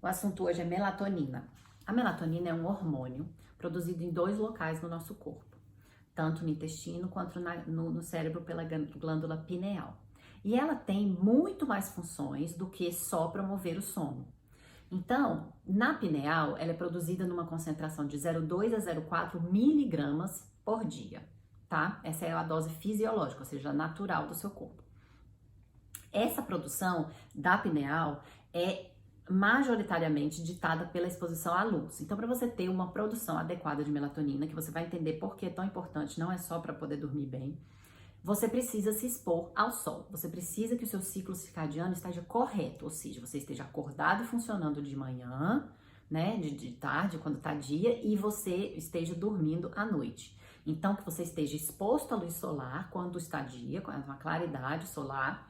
O assunto hoje é melatonina. A melatonina é um hormônio produzido em dois locais no nosso corpo, tanto no intestino quanto no cérebro pela glândula pineal. E ela tem muito mais funções do que só promover o sono. Então, na pineal, ela é produzida numa concentração de 0,2 a 0,4 miligramas por dia, tá? Essa é a dose fisiológica, ou seja, natural do seu corpo. Essa produção da pineal é majoritariamente ditada pela exposição à luz. Então, para você ter uma produção adequada de melatonina, que você vai entender por que é tão importante, não é só para poder dormir bem, você precisa se expor ao sol. Você precisa que o seu ciclo circadiano esteja correto, ou seja, você esteja acordado e funcionando de manhã, né, de tarde, quando tá dia, e você esteja dormindo à noite. Então, que você esteja exposto à luz solar quando está dia, com uma claridade solar,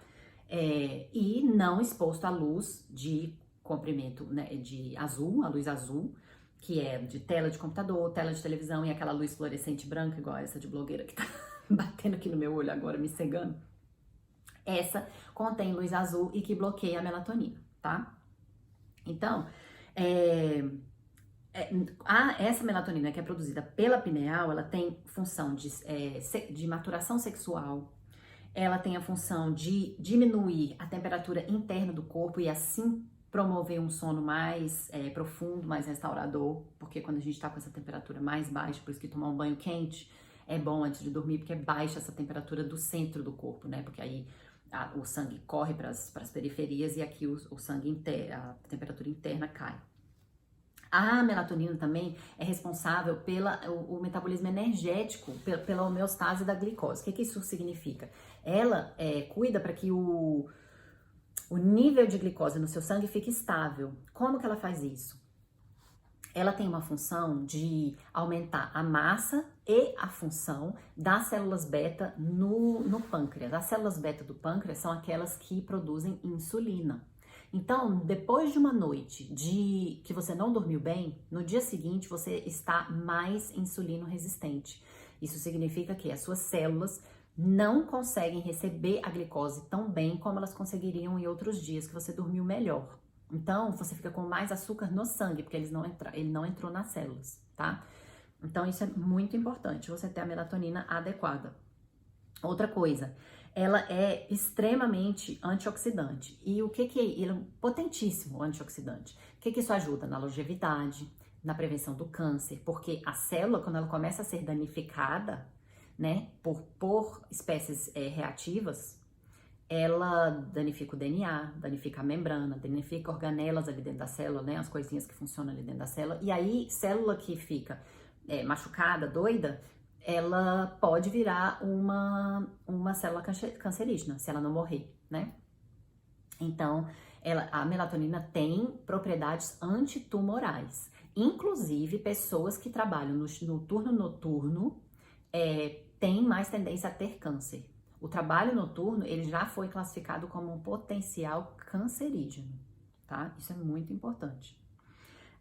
e não exposto à luz de comprimento, né, de azul, a luz azul, que é de tela de computador, tela de televisão e aquela luz fluorescente branca, igual essa de blogueira que tá batendo aqui no meu olho agora, me cegando. Essa contém luz azul e que bloqueia a melatonina, tá? Então, essa melatonina que é produzida pela pineal, ela tem função de maturação sexual, ela tem a função de diminuir a temperatura interna do corpo e assim promover um sono mais profundo, mais restaurador, porque quando a gente tá com essa temperatura mais baixa, por isso que tomar um banho quente é bom antes de dormir, porque baixa essa temperatura do centro do corpo, né? Porque aí o sangue corre para as periferias e aqui o sangue a temperatura interna cai. A melatonina também é responsável pelo metabolismo energético, pela homeostase da glicose. O que isso significa? Ela cuida para que o nível de glicose no seu sangue fique estável. Como que ela faz isso? Ela tem uma função de aumentar a massa e a função das células beta no pâncreas. As células beta do pâncreas são aquelas que produzem insulina. Então, depois de uma noite que você não dormiu bem, no dia seguinte você está mais insulino resistente. Isso significa que as suas células não conseguem receber a glicose tão bem como elas conseguiriam em outros dias que você dormiu melhor. Então, você fica com mais açúcar no sangue, porque ele não entrou nas células, tá? Então, isso é muito importante, você ter a melatonina adequada. Outra coisa, ela é extremamente antioxidante. E o que é? Ele é um potentíssimo antioxidante. O que isso ajuda? Na longevidade, na prevenção do câncer, porque a célula, quando ela começa a ser danificada, né, por espécies reativas, ela danifica o DNA, danifica a membrana, danifica organelas ali dentro da célula, né, as coisinhas que funcionam ali dentro da célula. E aí, célula que fica machucada, doida, ela pode virar uma célula cancerígena, se ela não morrer, né? Então, a melatonina tem propriedades antitumorais. Inclusive, pessoas que trabalham no turno noturno têm mais tendência a ter câncer. O trabalho noturno, ele já foi classificado como um potencial cancerígeno, tá? Isso é muito importante.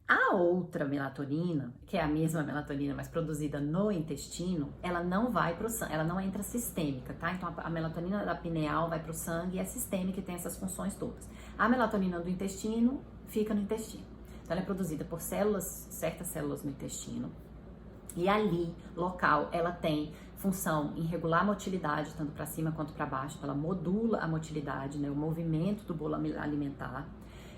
A outra melatonina, que é a mesma melatonina, mas produzida no intestino, ela não vai para o sangue, ela não entra sistêmica, tá? Então a melatonina da pineal vai para o sangue e é sistêmica e tem essas funções todas. A melatonina do intestino fica no intestino. Então ela é produzida por certas células no intestino. E ali, local, ela tem função em regular a motilidade, tanto para cima quanto para baixo. Então, ela modula a motilidade, né, o movimento do bolo alimentar.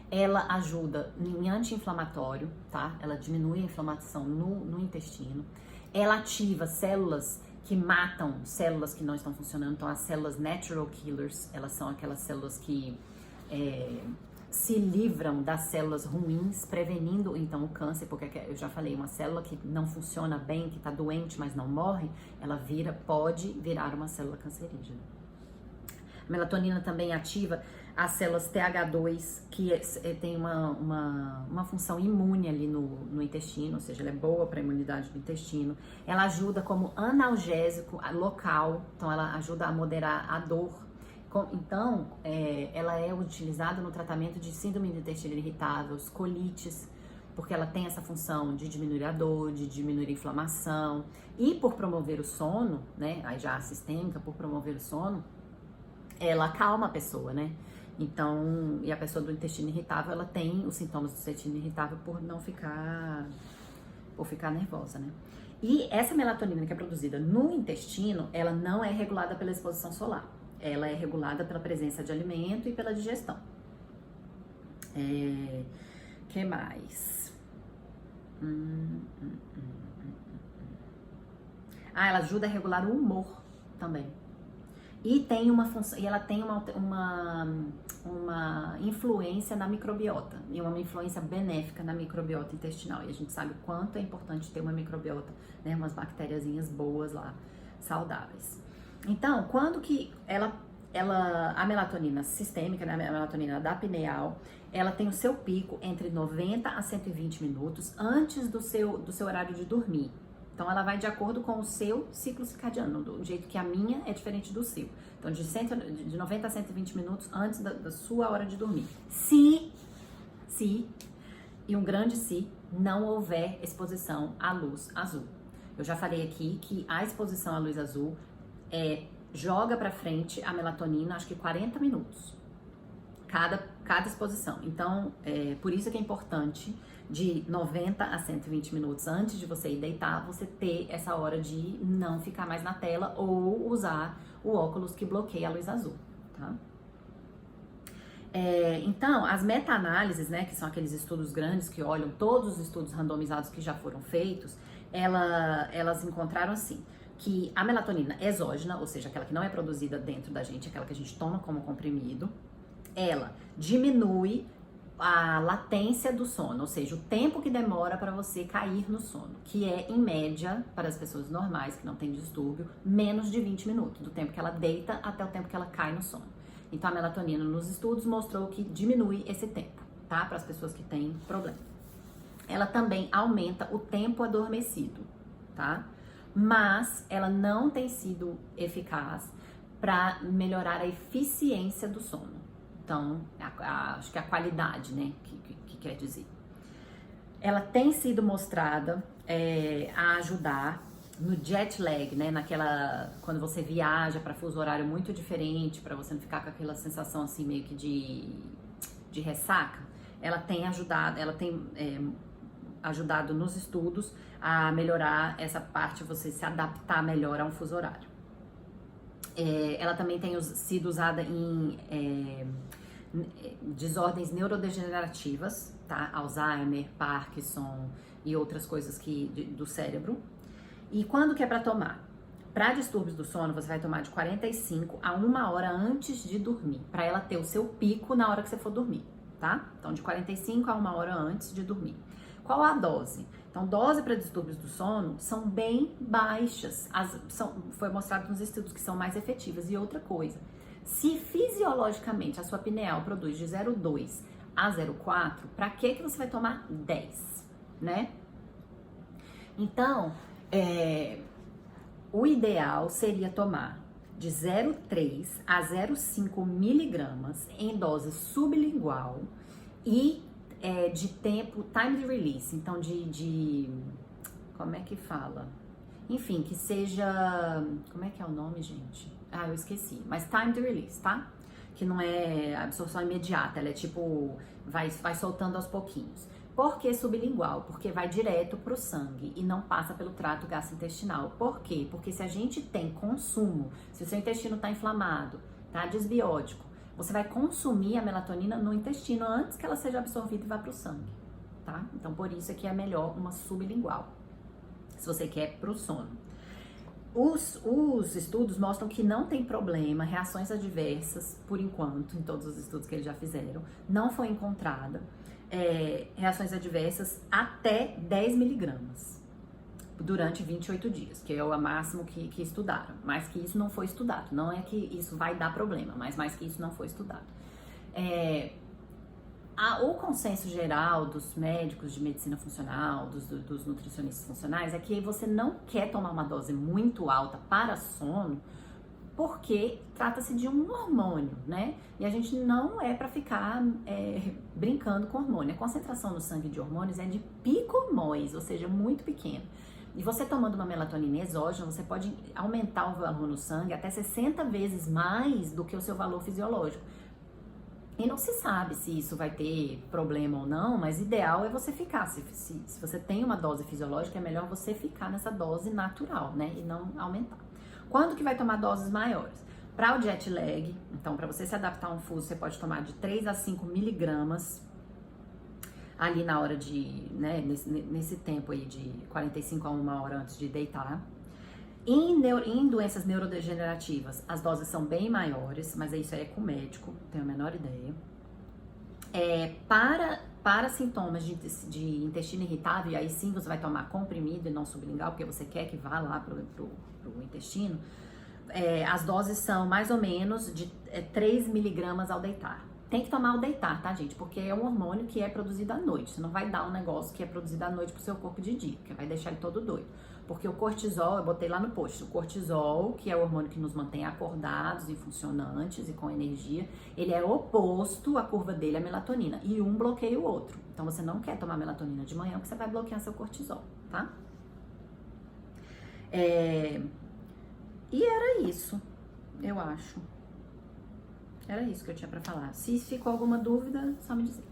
Ela ajuda em anti-inflamatório, tá? Ela diminui a inflamação no intestino. Ela ativa células que matam células que não estão funcionando. Então, as células natural killers, elas são aquelas células que se livram das células ruins, prevenindo então o câncer, porque eu já falei, uma célula que não funciona bem, que está doente, mas não morre, ela pode virar uma célula cancerígena. A melatonina também ativa as células TH2, que tem uma função imune ali no intestino, ou seja, ela é boa para a imunidade do intestino. Ela ajuda como analgésico local, então ela ajuda a moderar a dor. Então, ela é utilizada no tratamento de síndrome do intestino irritável, colites, porque ela tem essa função de diminuir a dor, de diminuir a inflamação. E por promover o sono, né, aí já a sistêmica, por promover o sono, ela acalma a pessoa, né? Então, e a pessoa do intestino irritável, ela tem os sintomas do intestino irritável por ficar nervosa, né? E essa melatonina que é produzida no intestino, ela não é regulada pela exposição solar. Ela é regulada pela presença de alimento e pela digestão. Que mais? Ela ajuda a regular o humor também. E tem uma função, e ela tem uma influência na microbiota, e uma influência benéfica na microbiota intestinal. E a gente sabe o quanto é importante ter uma microbiota, né, umas bactériazinhas boas lá, saudáveis. Então, quando que a melatonina sistêmica, né, a melatonina da pineal, ela tem o seu pico entre 90 a 120 minutos antes do seu horário de dormir. Então, ela vai de acordo com o seu ciclo circadiano, do jeito que a minha é diferente do seu. Então, de 90 a 120 minutos antes da sua hora de dormir. Se, e um grande se, não houver exposição à luz azul. Eu já falei aqui que a exposição à luz azul joga pra frente a melatonina, acho que 40 minutos. Cada exposição. Então, por isso que é importante de 90 a 120 minutos antes de você ir deitar, você ter essa hora de não ficar mais na tela ou usar o óculos que bloqueia a luz azul, tá? Então, as meta-análises, né, que são aqueles estudos grandes que olham todos os estudos randomizados que já foram feitos, elas encontraram assim, que a melatonina exógena, ou seja, aquela que não é produzida dentro da gente, aquela que a gente toma como comprimido, ela diminui a latência do sono, ou seja, o tempo que demora para você cair no sono, que é, em média, para as pessoas normais que não têm distúrbio, menos de 20 minutos, do tempo que ela deita até o tempo que ela cai no sono. Então, a melatonina nos estudos mostrou que diminui esse tempo, tá? Para as pessoas que têm problema. Ela também aumenta o tempo adormecido, tá? Mas ela não tem sido eficaz para melhorar a eficiência do sono. Então, acho que a qualidade, né, que quer dizer. Ela tem sido mostrada a ajudar no jet lag, né, quando você viaja para fuso horário muito diferente, para você não ficar com aquela sensação assim meio que de ressaca. Ela tem ajudado nos estudos a melhorar essa parte, você se adaptar melhor a um fuso horário. Ela também tem sido usada em desordens neurodegenerativas, tá? Alzheimer, Parkinson e outras coisas do cérebro. E quando que é para tomar? Para distúrbios do sono, você vai tomar de 45 a 1 hora antes de dormir, para ela ter o seu pico na hora que você for dormir, tá? Então, de 45 a 1 hora antes de dormir. Qual a dose? Então, dose para distúrbios do sono são bem baixas. Foi mostrado nos estudos que são mais efetivas. E outra coisa, se fisiologicamente a sua pineal produz de 0,2 a 0,4, para que você vai tomar 10, né? Então, o ideal seria tomar de 0,3 a 0,5 miligramas em dose sublingual e de tempo, time de release, então como é que fala? Enfim, que seja, como é que é o nome, gente? Eu esqueci, mas time de release, tá? Que não é absorção imediata, ela é tipo, vai soltando aos pouquinhos. Por que sublingual? Porque vai direto pro sangue e não passa pelo trato gastrointestinal. Por quê? Porque se a gente tem consumo, se o seu intestino tá inflamado, tá desbiótico, você vai consumir a melatonina no intestino antes que ela seja absorvida e vá pro sangue, tá? Então, por isso é que é melhor uma sublingual, se você quer pro sono. Os estudos mostram que não tem problema, reações adversas, por enquanto, em todos os estudos que eles já fizeram, não foi encontrada reações adversas até 10 miligramas durante 28 dias, que é o máximo que estudaram. Mais que isso não foi estudado. Não é que isso vai dar problema, mas mais que isso não foi estudado. O consenso geral dos médicos de medicina funcional, dos nutricionistas funcionais, é que você não quer tomar uma dose muito alta para sono, porque trata-se de um hormônio, né? E a gente não é para ficar brincando com hormônio. A concentração no sangue de hormônios é de picomóis, ou seja, muito pequeno. E você tomando uma melatonina exógena, você pode aumentar o valor no sangue até 60 vezes mais do que o seu valor fisiológico. E não se sabe se isso vai ter problema ou não, mas ideal é você ficar. Se você tem uma dose fisiológica, é melhor você ficar nessa dose natural, né? E não aumentar. Quando que vai tomar doses maiores? Para o jet lag, então para você se adaptar a um fuso, você pode tomar de 3 a 5 miligramas ali na hora de, né, nesse tempo aí de 45 a 1 hora antes de deitar. Em doenças neurodegenerativas, as doses são bem maiores, mas isso aí é com o médico, tenho a menor ideia. Para sintomas de intestino irritável, aí sim você vai tomar comprimido e não sublingual, porque você quer que vá lá pro intestino. As doses são mais ou menos de 3 miligramas ao deitar. Tem que tomar ao deitar, tá, gente? Porque é um hormônio que é produzido à noite. Você não vai dar um negócio que é produzido à noite pro seu corpo de dia, porque vai deixar ele todo doido. Porque o cortisol, eu botei lá no post, o cortisol, que é o hormônio que nos mantém acordados e funcionantes e com energia, ele é oposto, a curva dele à melatonina. E um bloqueia o outro. Então você não quer tomar melatonina de manhã, porque você vai bloquear seu cortisol, tá? E era isso, eu acho. Era isso que eu tinha pra falar. Se ficou alguma dúvida, só me dizer.